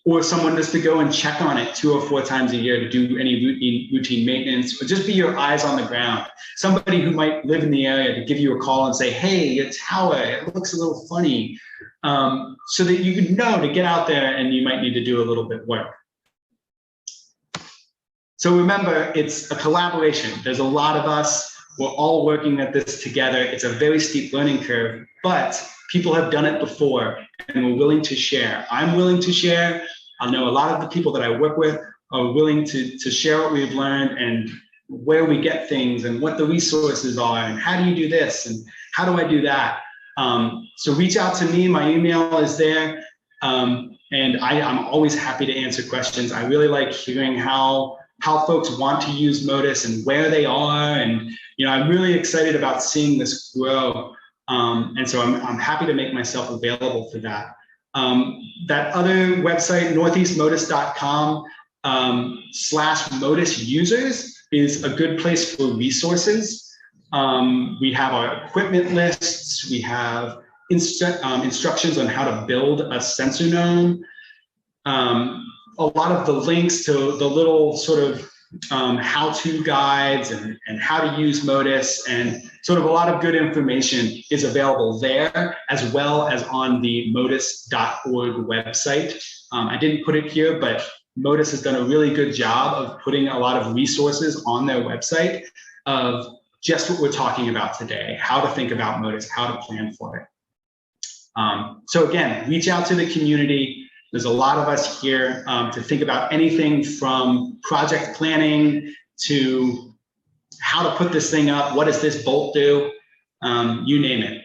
Or someone just to go and check on it 2 or 4 times a year to do any routine maintenance, or just be your eyes on the ground. Somebody who might live in the area to give you a call and say, hey, your tower, it looks a little funny. So that you could know to get out there and you might need to do a little bit of work. So remember, it's a collaboration. There's a lot of us. We're all working at this together. It's a very steep learning curve, but people have done it before and we're willing to share. I'm willing to share. I know a lot of the people that I work with are willing to share what we've learned and where we get things and what the resources are and how do you do this and how do I do that. So reach out to me. My email is there. And I'm always happy to answer questions. I really like hearing how folks want to use Motus and where they are. And, I'm really excited about seeing this grow. And so I'm happy to make myself available for that. That other website, northeastmotus.com /Motus users is a good place for resources. We have our equipment lists. We have instructions on how to build a sensor node. A lot of the links to the little sort of how-to guides and how to use Motus and sort of a lot of good information is available there, as well as on the motus.org website. I didn't put it here, but Motus has done a really good job of putting a lot of resources on their website of just what we're talking about today, how to think about Motus, how to plan for it. So again, reach out to the community. There's a lot of us here to think about anything from project planning to how to put this thing up. What does this bolt do? You name it.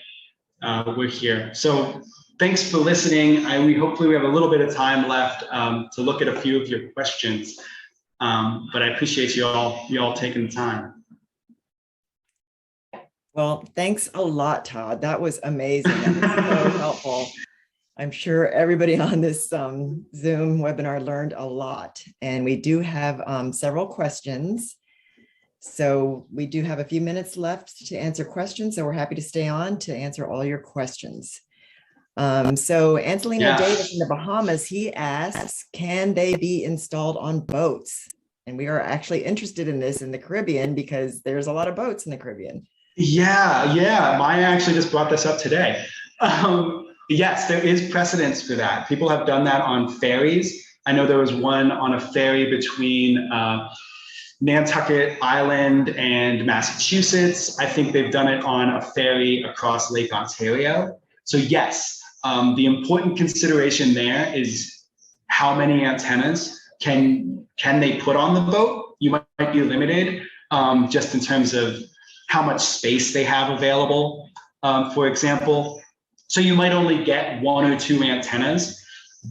We're here. So thanks for listening. Hopefully we have a little bit of time left to look at a few of your questions. But I appreciate you all taking the time. Well, thanks a lot, Todd. That was amazing. That was so helpful. I'm sure everybody on this Zoom webinar learned a lot, and we do have several questions. So we do have a few minutes left to answer questions, so we're happy to stay on to answer all your questions. So Angelina Davis in the Bahamas, he asks, can they be installed on boats? And we are actually interested in this in the Caribbean because there's a lot of boats in the Caribbean. Yeah. Maya actually just brought this up today. Yes, there is precedence for that. People have done that on ferries. I know there was one on a ferry between Nantucket Island and Massachusetts. I think they've done it on a ferry across Lake Ontario. So yes, the important consideration there is how many antennas can they put on the boat? You might be limited just in terms of how much space they have available, for example. So you might only get 1 or 2 antennas,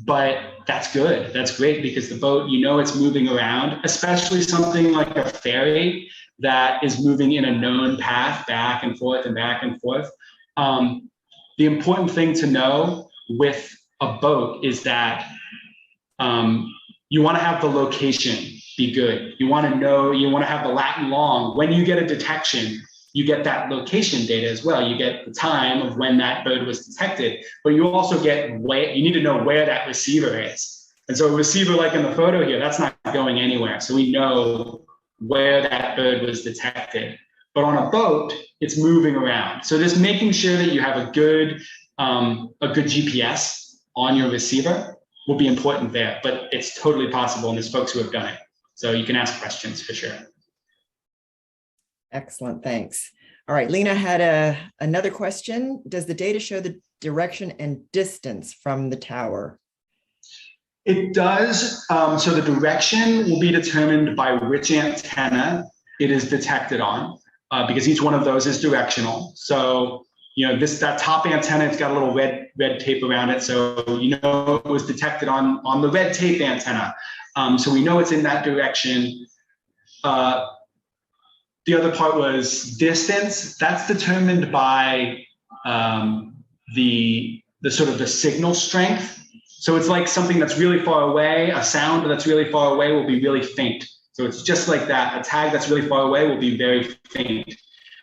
but that's good. That's great because the boat, it's moving around, especially something like a ferry that is moving in a known path back and forth and back and forth. The important thing to know with a boat is that you want to have the location be good. You want to have the lat and long. When you get a detection, you get that location data as well. You get the time of when that bird was detected, but you also you need to know where that receiver is. And so a receiver like in the photo here, that's not going anywhere. So we know where that bird was detected. But on a boat, it's moving around. So just making sure that you have a good GPS on your receiver will be important there, but it's totally possible, and there's folks who have done it. So you can ask questions for sure. Excellent, thanks. All right, Lena had another question. Does the data show the direction and distance from the tower? It does. So the direction will be determined by which antenna it is detected on, because each one of those is directional. So, that top antenna, it's got a little red tape around it. So, it was detected on the red tape antenna. So we know it's in that direction. The other part was distance. That's determined by the sort of the signal strength. So it's like something that's really far away, a sound that's really far away will be really faint. So it's just like that. A tag that's really far away will be very faint.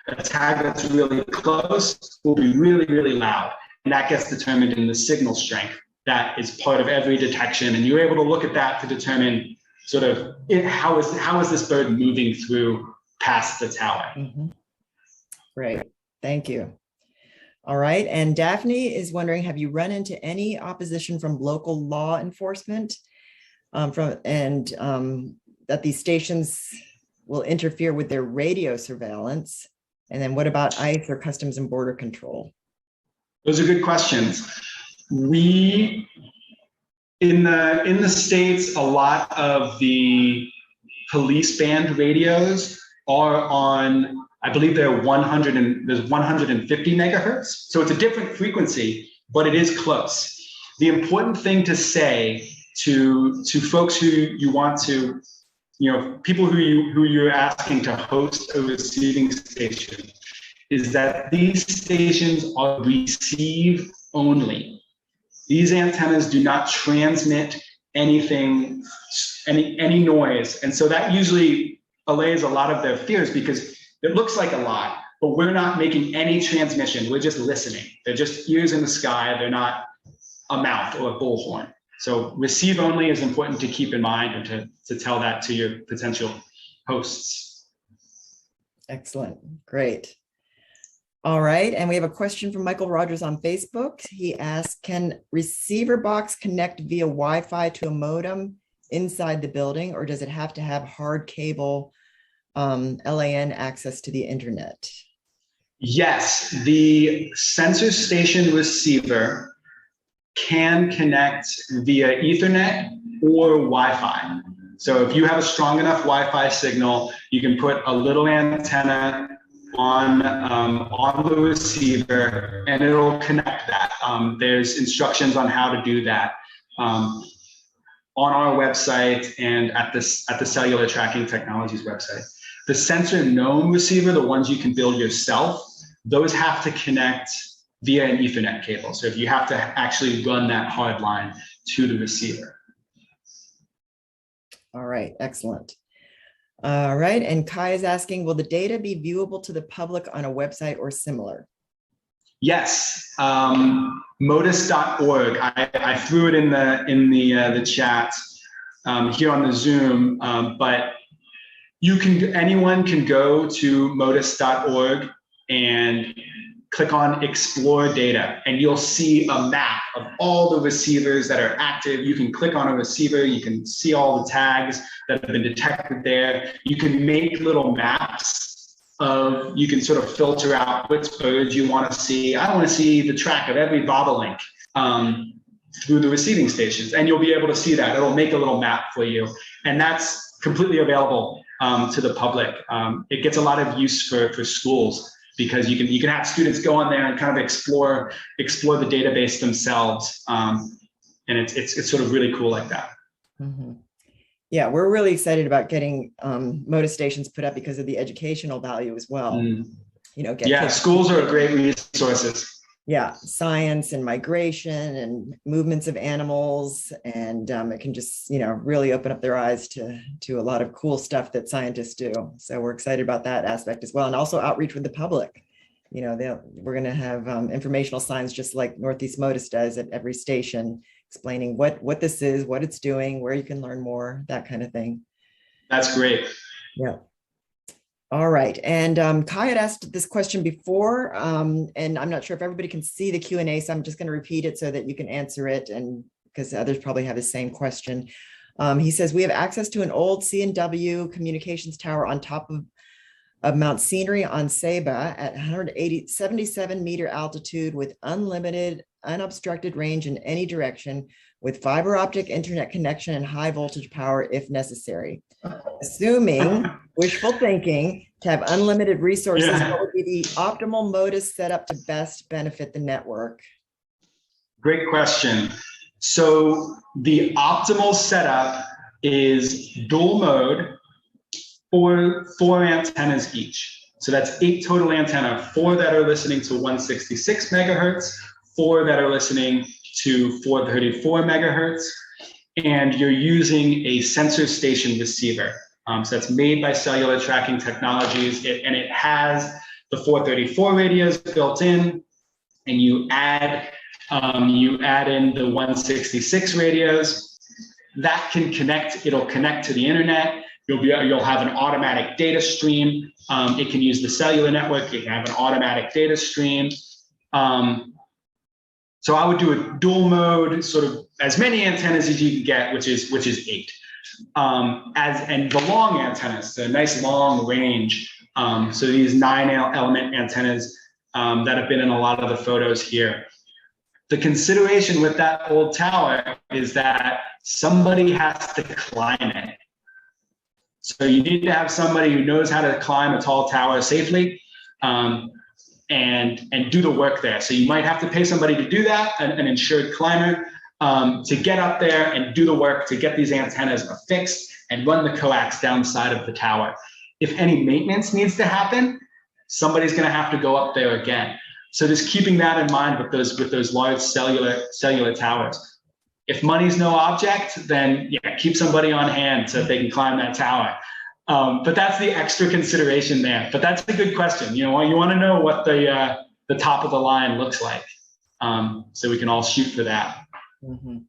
A tag that's really close will be really, really loud. And that gets determined in the signal strength. That is part of every detection. And you're able to look at that to determine sort of how is this bird moving through past the tower. Mm-hmm. Great, thank you. All right, and Daphne is wondering, have you run into any opposition from local law enforcement that these stations will interfere with their radio surveillance? And then what about ICE or Customs and Border Control? Those are good questions. We, in the States, a lot of the police band radios are on, I believe there's 150 megahertz. So it's a different frequency, but it is close. The important thing to say to folks who you want to, people who you're asking to host a receiving station, is that these stations are receive only. These antennas do not transmit anything, any noise. And so that usually allays a lot of their fears, because it looks like a lot, but we're not making any transmission. We're just listening. They're just ears in the sky. They're not a mouth or a bullhorn. So receive only is important to keep in mind and to tell that to your potential hosts. Excellent, great. All right, and we have a question from Michael Rogers on Facebook. He asked, can receiver box connect via Wi-Fi to a modem inside the building, or does it have to have hard cable LAN access to the internet? Yes, the sensor station receiver can connect via Ethernet or Wi-Fi. So if you have a strong enough Wi-Fi signal, you can put a little antenna on the receiver and it'll connect that. There's instructions on how to do that on our website and at the Cellular Tracking Technologies website. The sensor gnome receiver, the ones you can build yourself, those have to connect via an Ethernet cable. So if you have to actually run that hard line to the receiver. All right, excellent. All right, and Kai is asking, will the data be viewable to the public on a website or similar? Yes, Motus.org. I threw it in the chat here on the Zoom, but anyone can go to Motus.org and click on Explore Data, and you'll see a map of all the receivers that are active. You can click on a receiver, you can see all the tags that have been detected there. You can make little maps you can sort of filter out which birds you want to see. I want to see the track of every bobolink through the receiving stations, and you'll be able to see that. It'll make a little map for you, and that's completely available to the public. It gets a lot of use for schools, because you can have students go on there and kind of explore the database themselves, and it's sort of really cool like that. Mm-hmm. Yeah, we're really excited about getting Motus stations put up because of the educational value as well. Schools are great resources. Yeah, science and migration and movements of animals, and it can just really open up their eyes to a lot of cool stuff that scientists do. So we're excited about that aspect as well, and also outreach with the public. We're going to have informational signs just like Northeast Motus does at every station, explaining what this is, what it's doing, where you can learn more, that kind of thing. That's great. Yeah. All right, and Kai had asked this question before, and I'm not sure if everybody can see the Q&A, so I'm just going to repeat it so that you can answer it, and because others probably have the same question. He says, we have access to an old C&W communications tower on top of Mount Scenery on Ceiba at 177 meter altitude with unlimited unobstructed range in any direction with fiber optic internet connection and high voltage power if necessary. Assuming wishful thinking to have unlimited resources, Yeah. what would be the optimal Motus setup to best benefit the network? Great question. So the optimal setup is dual mode for 4 antennas each. So that's 8 total antenna, 4 that are listening to 166 megahertz, 4 that are listening to 434 megahertz, and you're using a sensor station receiver. So that's made by Cellular Tracking Technologies, and it has the 434 radios built in, and you add in the 166 radios. That can connect, it'll connect to the internet. You'll have an automatic data stream. It can use the cellular network. You can have an automatic data stream. So I would do a dual mode, sort of as many antennas as you can get, which is 8. And the long antennas, the nice long range. So these 9 element antennas that have been in a lot of the photos here. The consideration with that old tower is that somebody has to climb it. So you need to have somebody who knows how to climb a tall tower safely and do the work there. So you might have to pay somebody to do that, an insured climber, to get up there and do the work to get these antennas affixed and run the coax down the side of the tower. If any maintenance needs to happen, somebody's going to have to go up there again. So just keeping that in mind with those large cellular towers. If money's no object, then yeah, keep somebody on hand so that they can climb that tower. But that's the extra consideration there. But that's a good question. You want to know what the top of the line looks like, so we can all shoot for that. Mm-hmm.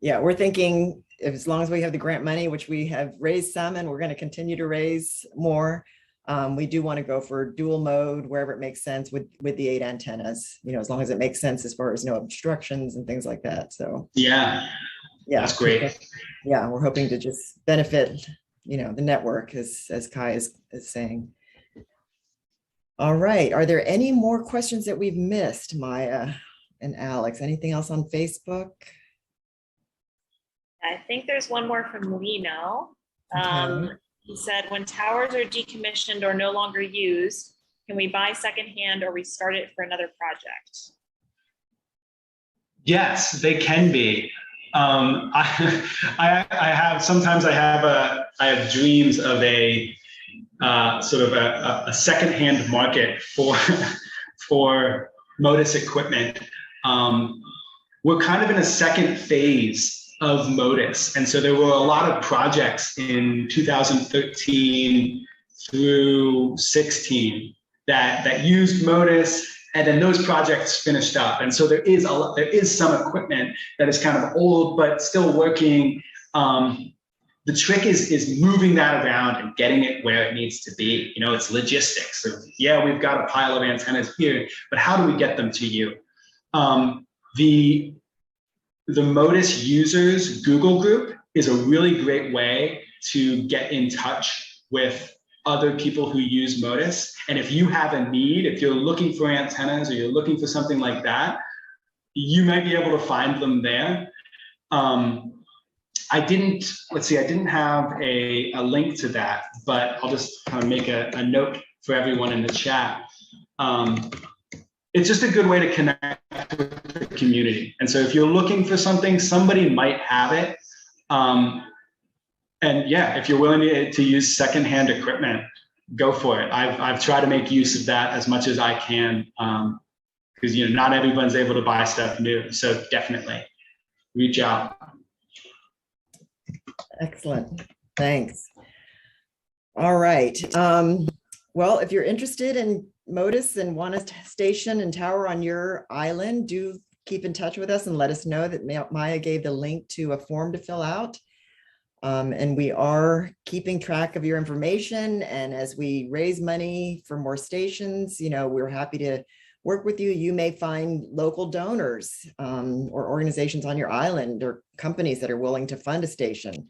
Yeah, we're thinking as long as we have the grant money, which we have raised some, and we're going to continue to raise more. We do want to go for dual mode wherever it makes sense with the 8 antennas, as long as it makes sense as far as no obstructions and things like that. So yeah, that's great. Yeah, we're hoping to just benefit, the network as Kai is saying. All right. Are there any more questions that we've missed, Maya and Alex? Anything else on Facebook? I think there's one more from Lino. Okay. He said, when towers are decommissioned or no longer used, can we buy secondhand or restart it for another project? Yes, they can be. I have dreams of a sort of a secondhand market for Motus equipment. We're kind of in a second phase of Motus. And so there were a lot of projects in 2013 through 16 that used Motus, and then those projects finished up. And so there is some equipment that is kind of old, but still working. The trick is moving that around and getting it where it needs to be. It's logistics. So yeah, we've got a pile of antennas here, but how do we get them to you? The Motus users Google group is a really great way to get in touch with other people who use Motus. And if you have a need, if you're looking for antennas or you're looking for something like that, you might be able to find them there. I didn't have a link to that, but I'll just kind of make a note for everyone in the chat. It's just a good way to connect with the community. And so if you're looking for something, somebody might have it. And yeah, if you're willing to use secondhand equipment, go for it. I've tried to make use of that as much as I can, because not everyone's able to buy stuff new. So definitely reach out. Excellent. Thanks. All right. Well, if you're interested in Motus and want a station and tower on your island, do keep in touch with us and let us know that Maya gave the link to a form to fill out. And we are keeping track of your information. And as we raise money for more stations, we're happy to work with you. You may find local donors or organizations on your island or companies that are willing to fund a station.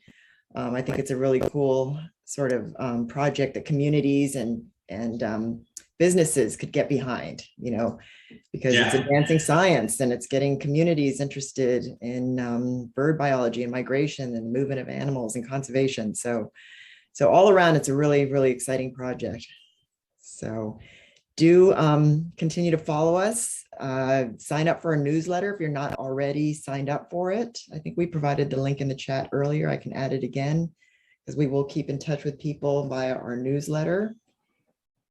I think it's a really cool sort of project that communities and businesses could get behind, because it's advancing science and it's getting communities interested in bird biology and migration and movement of animals and conservation. So all around, it's a really, really exciting project. So do continue to follow us. Sign up for our newsletter if you're not already signed up for it. I think we provided the link in the chat earlier. I can add it again because we will keep in touch with people via our newsletter.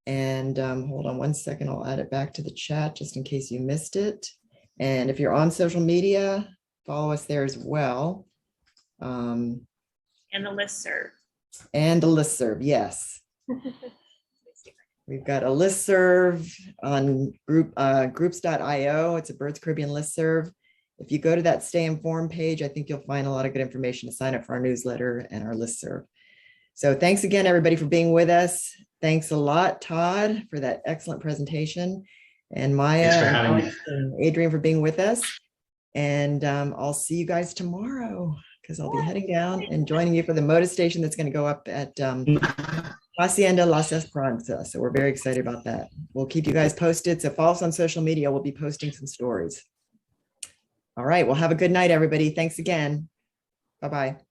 And hold on one second, I'll add it back to the chat just in case you missed it. And if you're on social media, follow us there as well. And the listserv. And the listserv, yes. We've got a listserv on groups.io. It's a Birds Caribbean listserv. If you go to that Stay Informed page, I think you'll find a lot of good information to sign up for our newsletter and our listserv. So thanks again, everybody, for being with us. Thanks a lot, Todd, for that excellent presentation. And Maya and Adrian for being with us. And I'll see you guys tomorrow because I'll be heading down and joining you for the Motus station that's going to go up at Hacienda Las Esperanzas. So we're very excited about that. We'll keep you guys posted. So follow us on social media. We'll be posting some stories. All right. Well, have a good night, everybody. Thanks again. Bye-bye.